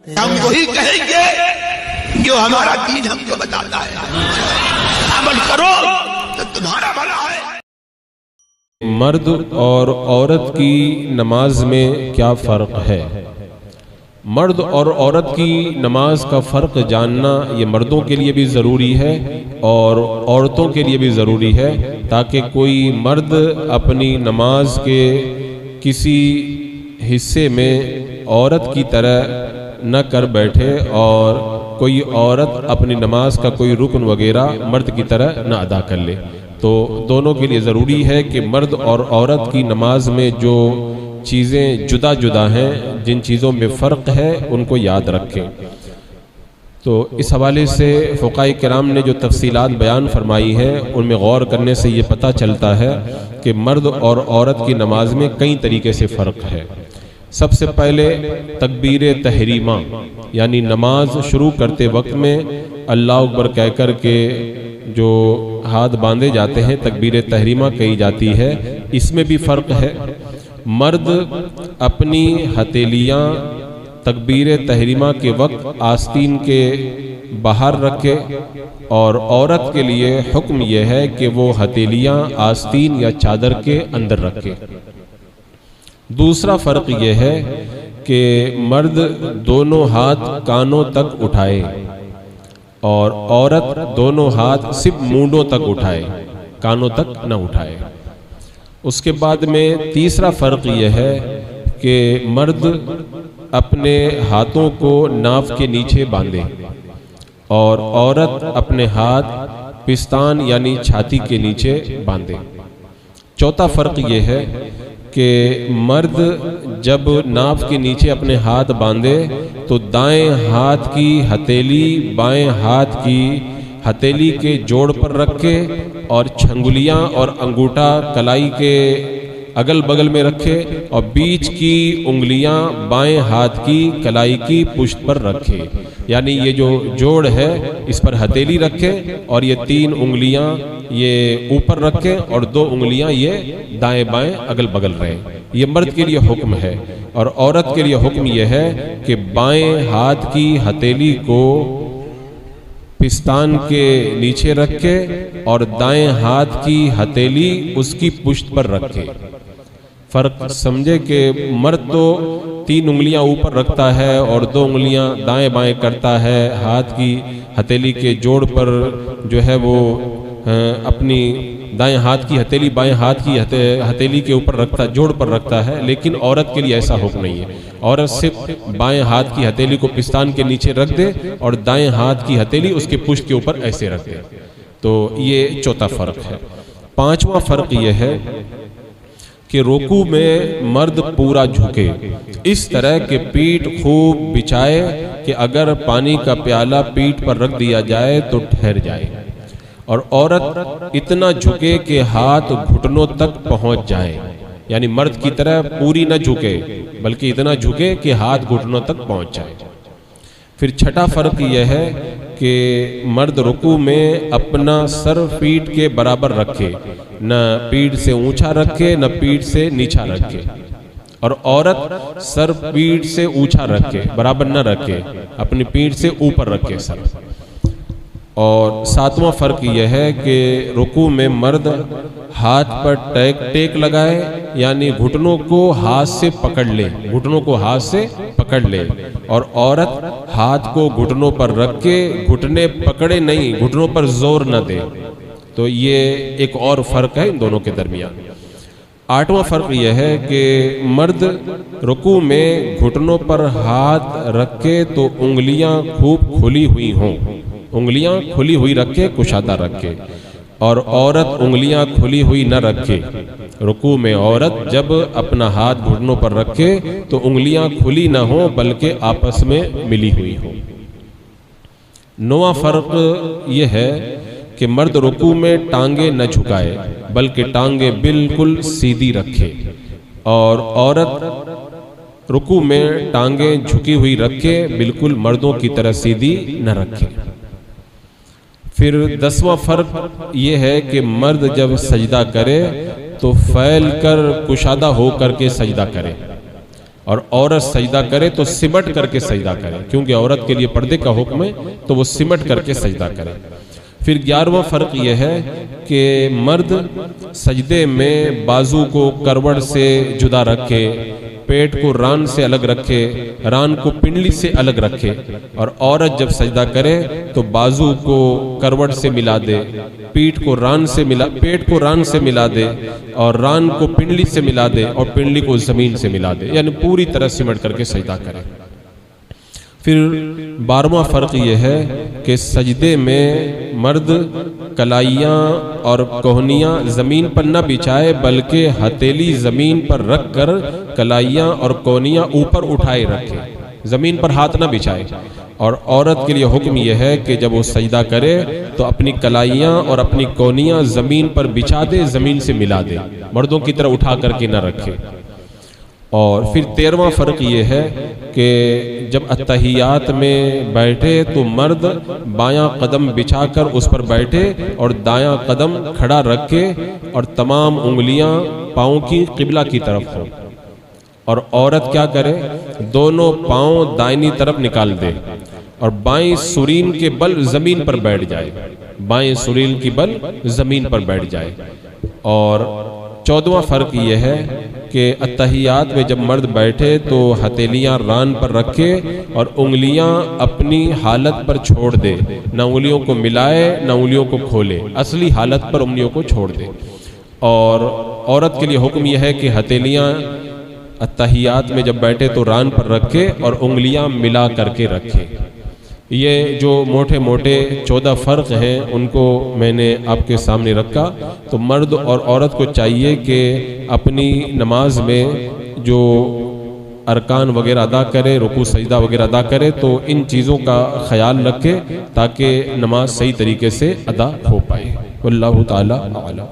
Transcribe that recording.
हम वही कहेंगे जो हमारा दीन हमको बताता है। अमल करो तो तुम्हारा भला है। मर्द और औरत की नमाज में क्या फ़र्क है? मर्द और औरत की नमाज का फ़र्क जानना ये मर्दों के लिए भी ज़रूरी है और औरतों के लिए भी ज़रूरी है, ताकि कोई मर्द अपनी नमाज के किसी हिस्से में औरत की तरह न कर बैठे और कोई औरत अपनी नमाज का कोई रुकन वगैरह मर्द की तरह न अदा कर ले। तो दोनों के लिए ज़रूरी है कि मर्द और औरत की नमाज में जो चीज़ें जुदा जुदा हैं, जिन चीज़ों में फ़र्क है, उनको याद रखें। तो इस हवाले से फ़ुक़हा किराम ने जो तफ़सीलात बयान फरमाई है, उनमें गौर करने से ये पता चलता है कि मर्द और औरत की नमाज में कई तरीके से फ़र्क है। सबसे पहले तकबीर तहरीमा, यानी नमाज शुरू करते वक्त में अल्लाह अकबर कह कर के जो हाथ बांधे जाते हैं, तकबीर तहरीमा कही जाती है। इसमें भी फ़र्क है। मर्द अपनी हथेलियाँ तकबीर तहरीमा के वक्त आस्तीन के बाहर रखे और औरत के लिए हुक्म यह है कि वो हथेलियाँ आस्तीन या चादर के अंदर रखे। दूसरा फ़र्क यह है कि मर्द दोनों हाथ कानों तक उठाए और औरत दोनों हाथ सिर्फ मूंडों तक उठाए, कानों तक न उठाए। उसके बाद में तीसरा फ़र्क यह है कि मर्द अपने हाथों को नाफ के नीचे बांधे और औरत अपने हाथ पिस्तान यानी छाती के नीचे बांधे। चौथा फ़र्क यह है कि मर्द जब नाफ के नीचे अपने हाथ बांधे तो दाएं हाथ की हथेली बाएं हाथ की हथेली के जोड़ पर रखे और छंगुलियां और अंगूठा कलाई के अगल बगल में रखे और बीच की उंगलियां बाएं हाथ की कलाई की पुष्ट पर रखे। यानी ये जो जोड़ है इस पर हथेली रखे और ये 3 उंगलियां ये ऊपर रखे और 2 उंगलियां ये दाएं बाएं अगल बगल रहे। ये मर्द के लिए हुक्म है। और औरत के लिए हुक्म यह है कि बाएं हाथ की हथेली को पिस्तान के नीचे रखे और दाएं हाथ की हथेली उसकी पुष्ट पर रखे। फ़र्क समझे कि मर्द तो 3 उंगलियां ऊपर रखता है और 2 उंगलियां दाएं बाएं करता है, हाथ की हथेली के जोड़ पर जो है वो अपनी दाएं हाथ की हथेली बाएं हाथ की हथेली के ऊपर रखता, जोड़ पर रखता है। लेकिन औरत के लिए ऐसा हुक्म नहीं है। औरत सिर्फ बाएं हाथ की हथेली को पिस्तान के नीचे रख दे और दाएं हाथ की हथेली उसके पुष्ट के ऊपर ऐसे रख दे। तो ये चौथा फ़र्क है। पांचवा फ़र्क यह है कि रुकू में मर्द पूरा झुके, इस तरह के पीठ खूब बिछाए कि अगर पानी का प्याला पीठ पर रख दिया जाए तो ठहर जाए, और औरत इतना झुके कि हाथ घुटनों तक पहुंच जाए। यानी मर्द की तरह पूरी न झुके बल्कि इतना झुके कि हाथ घुटनों तक पहुंच जाए। फिर छठा फ़र्क यह है कि मर्द रुकू में अपना सर पीठ के बराबर रखे, न पीठ से ऊंचा रखे न पीठ से नीचा रखे, और औरत सर पीठ से ऊंचा रखे, बराबर न रखे, अपनी पीठ से ऊपर रखे सर। और सातवां फ़र्क यह है कि रुकू में मर्द हाथ पर टेक लगाए, यानी घुटनों को हाथ से पकड़ ले, घुटनों को हाथ से पकड़ ले, और औरत हाथ को घुटनों पर रख के घुटने पकड़े नहीं, घुटनों पर जोर न दे। तो ये एक और फ़र्क है इन दोनों के दरमियान। आठवां फ़र्क यह है कि मर्द रुकू में घुटनों पर हाथ रखे तो उंगलियां खूब खुली हुई हों, उंगलियां खुली हुई रखे, कुशादा रखे, और औरत उंगलियां खुली हुई न रखे। रुकू में औरत जब अपना हाथ घुटनों पर रखे तो उंगलियां खुली न हो बल्कि आपस में मिली हुई हो। नौवां फ़र्क यह है कि मर्द रुकू में टांगे न झुकाए बल्कि टांगे बिल्कुल सीधी रखे, और औरत रुकू में टांगे झुकी हुई रखे, बिल्कुल मर्दों की तरह सीधी न रखे। फिर 10वां फ़र्क ये है कि मर्द जब सजदा करे तो फैल कर कुशादा होकर के सजदा करे, और औरत सजदा करे तो सिमट करके सजदा करे, क्योंकि औरत के लिए पर्दे का हुक्म है, तो वो सिमट करके सजदा करे। फिर 11वां फ़र्क यह है कि मर्द सजदे में बाजू को करवट से जुदा रखे, पेट को रान से अलग रखे, रान को पिंडली से अलग रखे, और औरत जब सजदा करे तो बाजू को करवट से मिला दे, पेट को रान से मिला दे, और रान को पिंडली से मिला दे, और पिंडली को ज़मीन से मिला दे, यानी पूरी तरह सिमट करके सजदा करे। फिर 12वां फ़र्क यह है कि सजदे में मर्द कलाइयाँ और कोहनियाँ ज़मीन पर न बिछाए, बल्कि हथेली ज़मीन पर रख कर कलाइयाँ और कोहनियाँ ऊपर उठाए रखे, ज़मीन पर हाथ न बिछाए। और औरत के लिए हुक्म यह है कि जब वो सजदा करे तो अपनी कलाइयाँ और अपनी कोहनियाँ ज़मीन पर बिछा दे, ज़मीन से मिला दे, मर्दों की तरह उठा करके न रखे। और फिर 13वां फ़र्क ये है कि जब अत्तहियात में बैठे तो मर्द बायां कदम बिछाकर उस पर बैठे और दायां कदम खड़ा रखे, और तमाम उंगलियां पाँव की किबला की तरफ हो। और औरत क्या करे, दोनों पाँव दाहिनी तरफ निकाल दे और बाएं सुरीन के बल ज़मीन पर बैठ जाए, बाएं सुरीन की बल ज़मीन पर बैठ जाए। और 14वां फ़र्क यह है कि अत्तहियात में जब मर्द बैठे तो हथेलियाँ रान पर रखे और उंगलियाँ अपनी हालत पर छोड़ दे, न उंगलियों को मिलाए न उंगलियों को खोले, असली हालत पर उंगलियों को छोड़ दे। और औरत के लिए हुक्म यह है कि हथेलियाँ अत्तहियात में जब बैठे तो रान पर रखे और उंगलियाँ मिला करके रखे। ये जो मोटे मोटे 14 फ़र्क हैं उनको मैंने आपके सामने रखा। तो मर्द और औरत को चाहिए कि अपनी नमाज में जो अरकान वगैरह अदा करे, रुकू सजदा वगैरह अदा करे, तो इन चीज़ों का ख्याल रखे ताकि नमाज सही तरीके से अदा हो पाए। वल्लाहु ताला आलम।